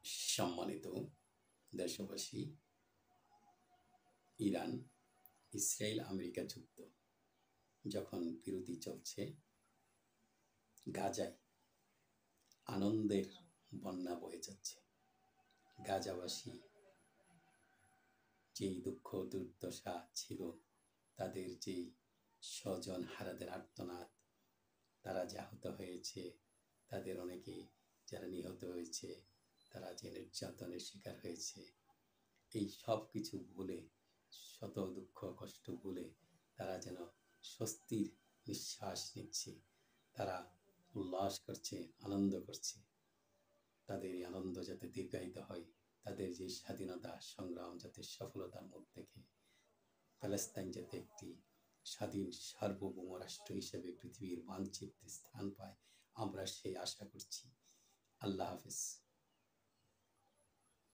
সম্মানিত দেশবাসী, Iran Israel America যুদ্ধ যখন বিরতি চলছে, গাজায় আনন্দের বন্যা বয়ে যাচ্ছে। গাজাবাসী যেই দুঃখ দুর্দশা ছিল, তাদের যেই স্বজন হারাদের আর্তনাদ, তারা যে আহত হয়েছে, তাদের অনেকে যারা নিহত হয়েছে, তারা যে নির্যাতনের শিকার হয়েছে, এই সব কিছু ভুলে, শত দুঃখ কষ্ট ভুলে তারা যেন স্বস্তির নিঃশ্বাস নিচ্ছে। তারা উল্লাস করছে, আনন্দ করছে। তাদের এই আনন্দ যাতে দীর্ঘায়িত হয়, তাদের যে স্বাধীনতা সংগ্রাম যাতে সফলতার মুখ দেখে, প্যালেস্তাইন যাতে একটি স্বাধীন সার্বভৌম রাষ্ট্র হিসেবে পৃথিবীর মানচিত্রে স্থান পায়, আমরা সেই আশা করছি। আল্লাহ হাফেজ।